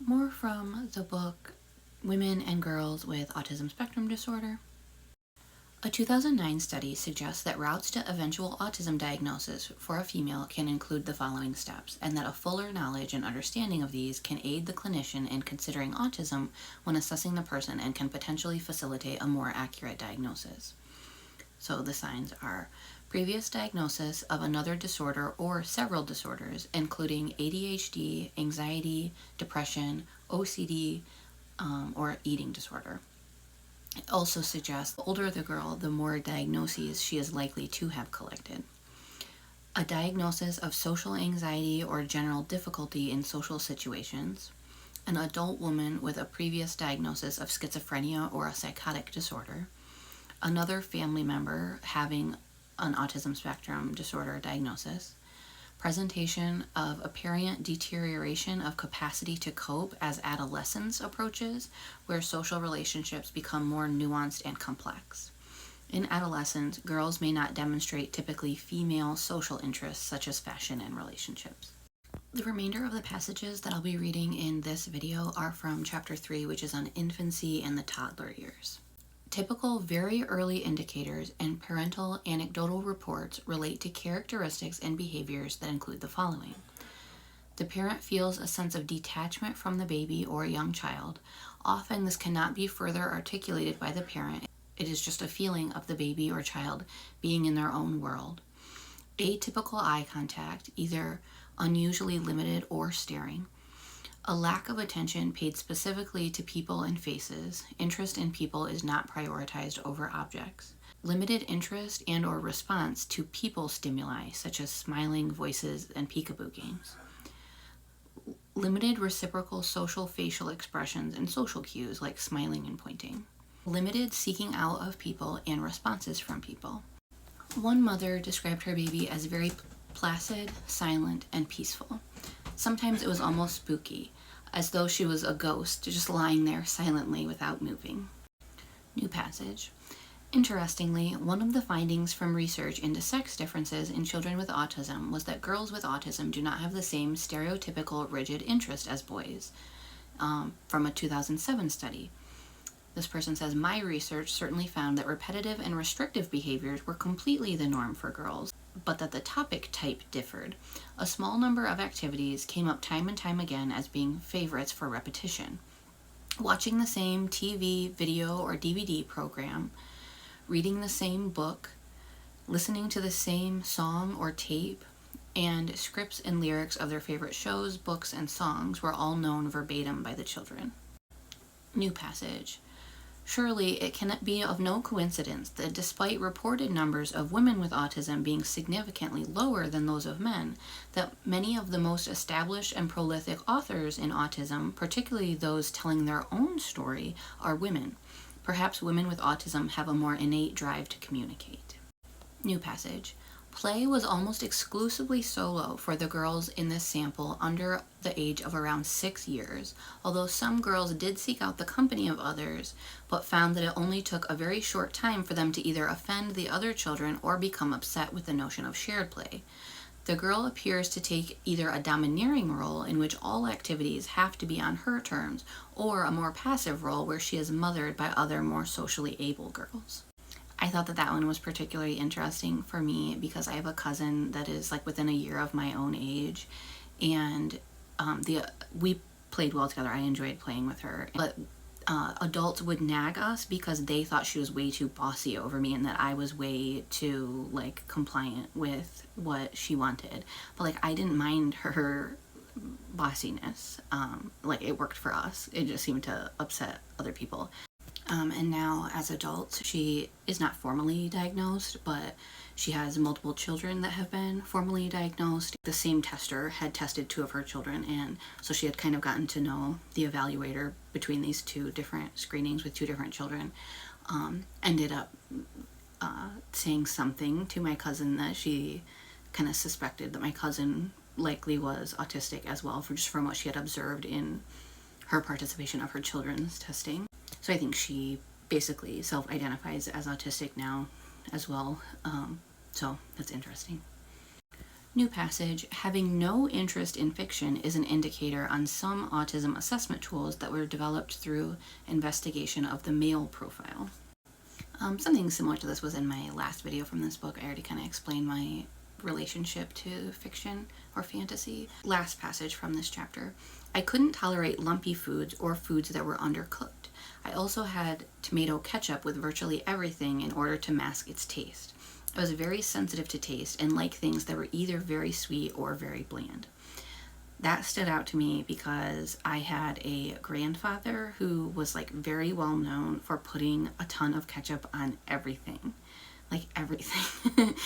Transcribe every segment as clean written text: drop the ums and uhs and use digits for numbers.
More from the book Women and Girls with Autism Spectrum Disorder. A 2009 study suggests that routes to eventual autism diagnosis for a female can include the following steps, and that a fuller knowledge and understanding of these can aid the clinician in considering autism when assessing the person and can potentially facilitate a more accurate diagnosis. So the signs are previous diagnosis of another disorder or several disorders, including ADHD, anxiety, depression, OCD, or eating disorder. It also suggests the older the girl, the more diagnoses she is likely to have collected. A diagnosis of social anxiety or general difficulty in social situations. An adult woman with a previous diagnosis of schizophrenia or a psychotic disorder. Another family member having an autism spectrum disorder diagnosis. Presentation of apparent deterioration of capacity to cope as adolescence approaches, where social relationships become more nuanced and complex. In adolescence, girls may not demonstrate typically female social interests such as fashion and relationships. The remainder of the passages that I'll be reading in this video are from Chapter 3, which is on infancy and the toddler years. Typical very early indicators and parental anecdotal reports relate to characteristics and behaviors that include the following. The parent feels a sense of detachment from the baby or young child. Often this cannot be further articulated by the parent. It is just a feeling of the baby or child being in their own world. Atypical eye contact, either unusually limited or staring. A lack of attention paid specifically to people and faces. Interest in people is not prioritized over objects. Limited interest and or response to people stimuli, such as smiling, voices, and peekaboo games. Limited reciprocal social facial expressions and social cues, like smiling and pointing. Limited seeking out of people and responses from people. One mother described her baby as very placid, silent, and peaceful. Sometimes it was almost spooky, as though she was a ghost just lying there silently without moving. New passage. Interestingly, one of the findings from research into sex differences in children with autism was that girls with autism do not have the same stereotypical rigid interest as boys, from a 2007 study. This person says, my research certainly found that repetitive and restrictive behaviors were completely the norm for girls, but that the topic type differed. A small number of activities came up time and time again as being favorites for repetition. Watching the same TV, video, or DVD program, reading the same book, listening to the same song or tape, and scripts and lyrics of their favorite shows, books, and songs were all known verbatim by the children. New passage. Surely it can be of no coincidence that despite reported numbers of women with autism being significantly lower than those of men, that many of the most established and prolific authors in autism, particularly those telling their own story, are women. Perhaps women with autism have a more innate drive to communicate. New passage. Play was almost exclusively solo for the girls in this sample under the age of around 6 years, although some girls did seek out the company of others, but found that it only took a very short time for them to either offend the other children or become upset with the notion of shared play. The girl appears to take either a domineering role in which all activities have to be on her terms, or a more passive role where she is mothered by other more socially able girls. I thought that one was particularly interesting for me because I have a cousin that is like within a year of my own age, and we played well together. I enjoyed playing with her, but adults would nag us because they thought she was way too bossy over me and that I was way too like compliant with what she wanted. But like I didn't mind her bossiness. Like it worked for us. It just seemed to upset other people. And now as adults, she is not formally diagnosed, but she has multiple children that have been formally diagnosed. The same tester had tested 2 of her children, and so she had kind of gotten to know the evaluator between these 2 different screenings with 2 different children. Ended up saying something to my cousin that she kind of suspected that my cousin likely was autistic as well, from what she had observed in her participation of her children's testing. So I think she basically self-identifies as autistic now as well. So that's interesting. New passage, having no interest in fiction is an indicator on some autism assessment tools that were developed through investigation of the male profile. Something similar to this was in my last video from this book. I already kind of explained my relationship to fiction or fantasy. Last passage from this chapter. I couldn't tolerate lumpy foods or foods that were undercooked. I also had tomato ketchup with virtually everything in order to mask its taste. I was very sensitive to taste and liked things that were either very sweet or very bland. That stood out to me because I had a grandfather who was like very well known for putting a ton of ketchup on everything, like everything.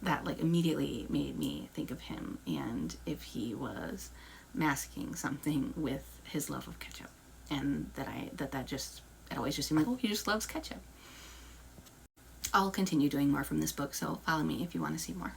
That like immediately made me think of him and if he was masking something with his love of ketchup, and it always just seemed like, oh, he just loves ketchup. I'll continue doing more from this book, so follow me if you want to see more.